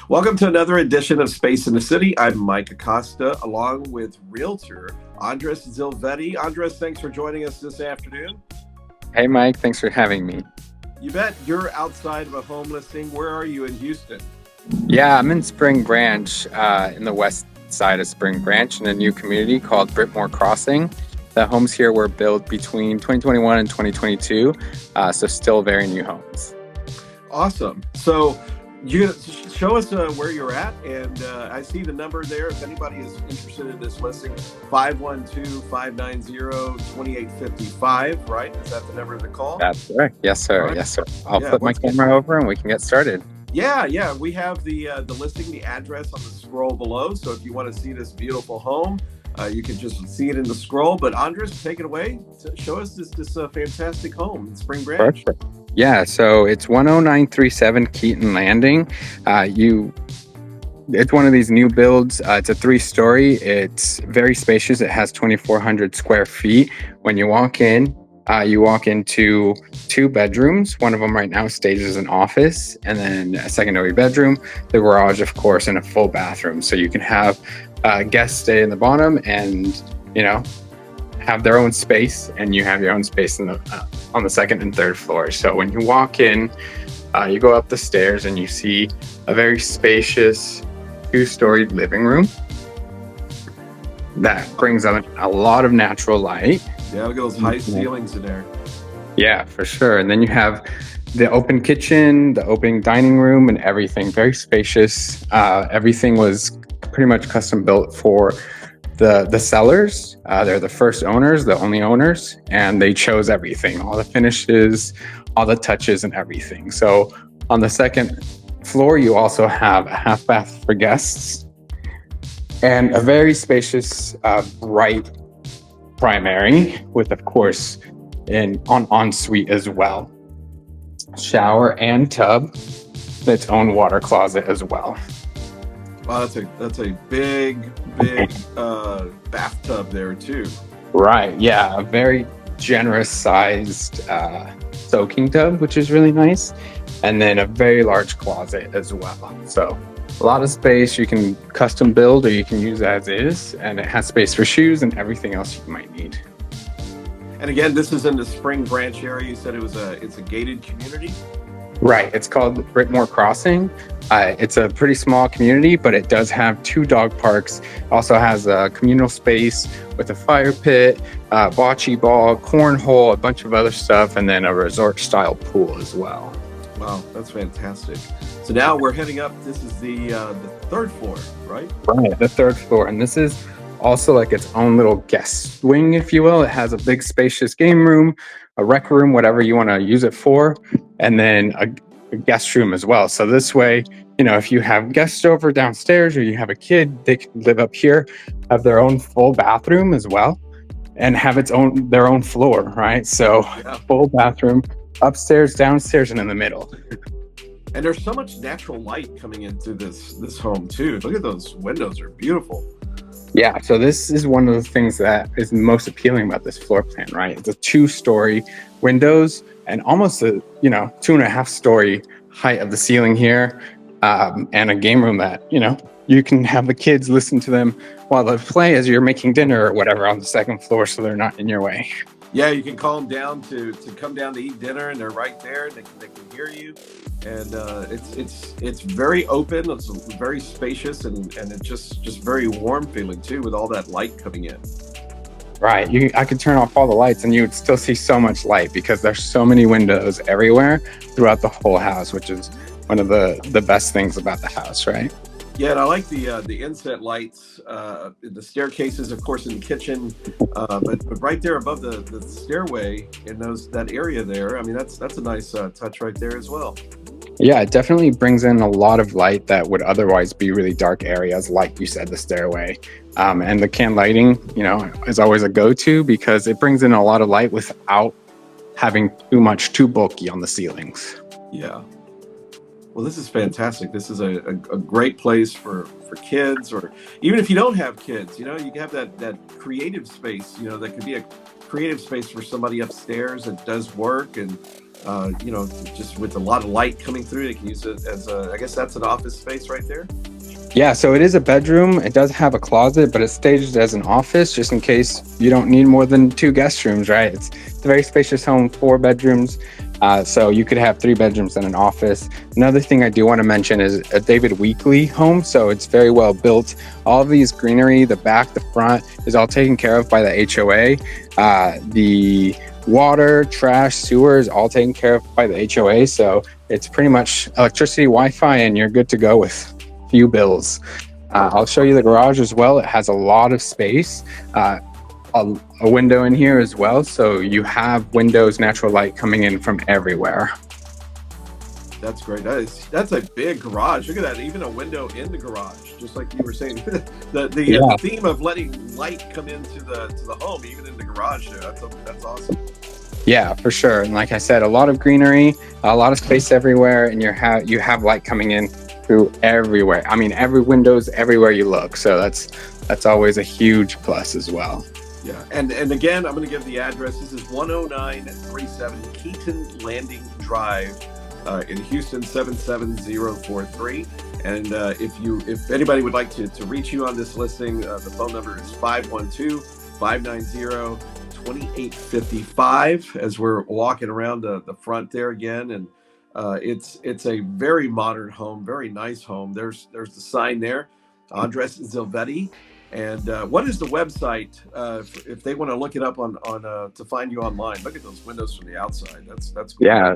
Welcome to another edition of Space in the City. I'm Mike Acosta, along with realtor Andres Zilveti. Andres, thanks for joining us this afternoon. Hey, Mike, thanks for having me. You bet. You're outside of a home listing. Where are you in Houston? Yeah, I'm in Spring Branch, in the west side of Spring Branch in a new community called Britmore Crossing. The homes here were built between 2021 and 2022, so still very new homes. Awesome. So you show us where you're at, and I see the number there. If anybody is interested in this listing, 512-590-2855, right? Is that the number to call? That's correct. Yes, All sir. right. Yes, sir. I'll Yeah. flip my camera over and we can get started. Yeah. We have the listing, the address on the scroll below. So if you want to see this beautiful home, you can just see it in the scroll. But Andres, take it away. Show us this fantastic home in Spring Branch. Perfect. Yeah, so it's 10937 Keaton Landing. It's one of these new builds. It's a 3-story. It's very spacious. It has 2,400 square feet. When you walk in, you walk into 2 bedrooms. One of them right now staged as an office, and then a secondary bedroom, the garage, of course, and a full bathroom. So you can have guests stay in the bottom and, have their own space, and you have your own space on the second and third floor. So when you walk in, you go up the stairs and you see a very spacious 2-story living room that brings out a lot of natural light. Yeah, look at those high ceilings in there. Yeah, for sure. And then you have the open kitchen, the open dining room, and everything. Very spacious. Everything was pretty much custom built for the sellers. They're the first owners, the only owners, and they chose everything, all the finishes, all the touches, and everything. So on the second floor, you also have a half bath for guests and a very spacious, bright primary with, of course, an ensuite as well. Shower and tub, its own water closet as well. Wow, that's a big bathtub there too. Right, yeah, a very generous sized soaking tub, which is really nice, and then a very large closet as well. So a lot of space. You can custom build or you can use as is, and it has space for shoes and everything else you might need. And again, this is in the Spring Branch area. You said it's a gated community. Right, it's called Britmore Crossing. It's a pretty small community, but it does have 2 dog parks. Also has a communal space with a fire pit, bocce ball, cornhole, a bunch of other stuff, and then a resort-style pool as well. Wow, that's fantastic. So now we're heading up. This is the 3rd floor, right? Right, the 3rd floor, and this is also like its own little guest wing, if you will. It has a big, spacious game room, a rec room, whatever you want to use it for, and then a guest room as well. So this way, if you have guests over downstairs or you have a kid, they can live up here, have their own full bathroom as well, and have their own floor, right? So Yeah. Full bathroom, upstairs, downstairs, and in the middle. And there's so much natural light coming into this home too. Look at those windows; they're beautiful. Yeah, so this is one of the things that is most appealing about this floor plan, right? It's a 2-story windows and almost a 2.5-story height of the ceiling here, and a game room that you can have the kids listen to them while they play as you're making dinner or whatever on the 2nd floor, so they're not in your way. Yeah, you can call them down to come down to eat dinner, and they're right there. They can hear you, and it's very open. It's very spacious, and it's just very warm feeling too, with all that light coming in. Right, I could turn off all the lights and you would still see so much light because there's so many windows everywhere throughout the whole house, which is one of the best things about the house, right? Yeah, and I like the inset lights, the staircases, of course, in the kitchen, but right there above the stairway in that area there. I mean, that's a nice touch right there as well. Yeah, it definitely brings in a lot of light that would otherwise be really dark areas, like you said, the stairway. And the can lighting, is always a go-to because it brings in a lot of light without having too bulky on the ceilings. Yeah. Well, this is fantastic. This is a great place for kids, or even if you don't have kids, you can have that creative space, that could be a creative space for somebody upstairs that does work, and You know, just with a lot of light coming through. They can use it as a, I guess that's an office space right there. Yeah, so it is a bedroom. It does have a closet, but it's staged as an office just in case you don't need more than 2 guest rooms, right? It's a very spacious home, 4 bedrooms. So you could have 3 bedrooms and an office. Another thing I do want to mention is a David Weekley home. So it's very well built. All of these greenery, the back, the front is all taken care of by the HOA. The water, trash, sewer is all taken care of by the HOA. So it's pretty much electricity, Wi-Fi, and you're good to go with few bills. I'll show you the garage as well. It has a lot of space, a window in here as well. So you have windows, natural light coming in from everywhere. That's great. That's a big garage. Look at that. Even a window in the garage, just like you were saying. The theme of letting light come into the home, even in the garage there. That's awesome. Yeah, for sure. And like I said, a lot of greenery, a lot of space everywhere, and you have light coming in through everywhere. I mean, every window's everywhere you look. So that's always a huge plus as well. Yeah, and again, I'm going to give the address. This is 10937 Keaton Landing Drive in Houston 77043. And if anybody would like to reach you on this listing, the phone number is 512-590-2855. As we're walking around the front there again, and it's a very modern home, very nice home. There's the sign there, Andres Zilveti. And what is the website if they want to look it up on to find you online? Look at those windows from the outside. That's cool. Yeah.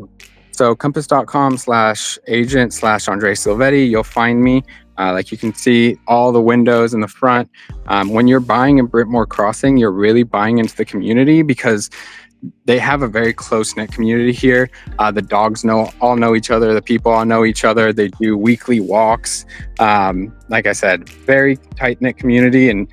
So compass.com/agent/Andres Zilveti, you'll find me. Like you can see all the windows in the front. When you're buying in Brittmore Crossing, you're really buying into the community because they have a very close-knit community here. The dogs all know each other. The people all know each other. They do weekly walks. Like I said, very tight-knit community. And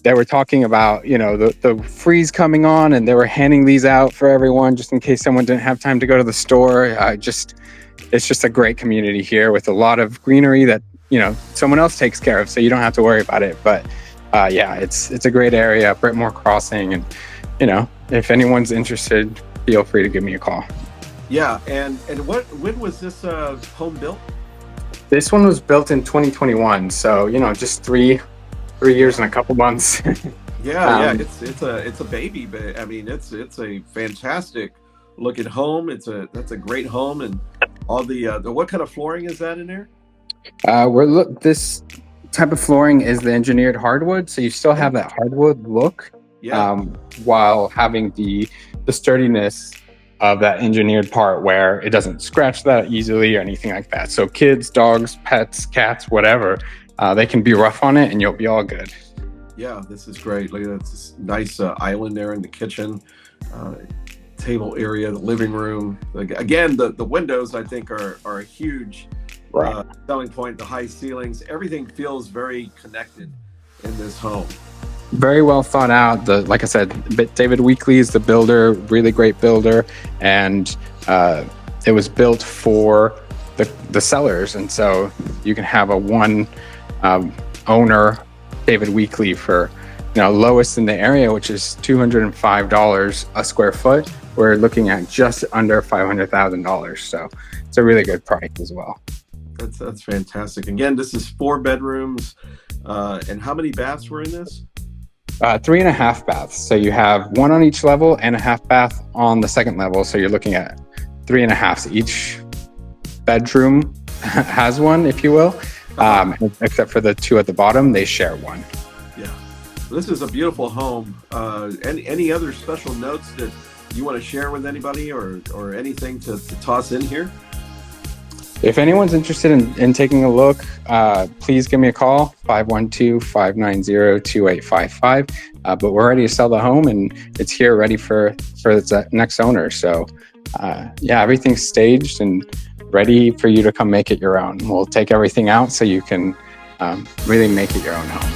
they were talking about, the freeze coming on, and they were handing these out for everyone just in case someone didn't have time to go to the store. It's just a great community here with a lot of greenery that, someone else takes care of, so you don't have to worry about it. But yeah, it's a great area, Brittmore Crossing, and if anyone's interested, feel free to give me a call. Yeah, and when was this home built? This one was built in 2021, so just three years and a couple months. Yeah, it's a baby, but I mean it's a fantastic looking home. That's a great home, and all the what kind of flooring is that in there? This type of flooring is the engineered hardwood, so you still have that hardwood look. Yeah. While having the sturdiness of that engineered part where it doesn't scratch that easily or anything like that. So kids, dogs, pets, cats, whatever, they can be rough on it and you'll be all good. Yeah, this is great. Look at that, this nice island there in the kitchen, table area, the living room. Again, the windows I think are a huge selling point. The high ceilings, everything feels very connected in this home. Very well thought out. Like I said, David Weekley is the builder, really great builder, and it was built for the sellers, and so you can have a one owner, David Weekley, for lowest in the area, which is $205 a square foot. We're looking at just under $500,000, so it's a really good price as well. That's fantastic. Again, this is 4 bedrooms, and how many baths were in this? 3.5 baths. So you have 1 on each level and a half bath on the second level. So you're looking at 3.5. So each bedroom has one, if you will, except for the 2 at the bottom, they share one. Yeah, this is a beautiful home. Any other special notes that you want to share with anybody, or anything to toss in here? If anyone's interested in taking a look, please give me a call, 512-590-2855. But we're ready to sell the home, and it's here ready for its next owner. So yeah, everything's staged and ready for you to come make it your own. We'll take everything out so you can really make it your own home.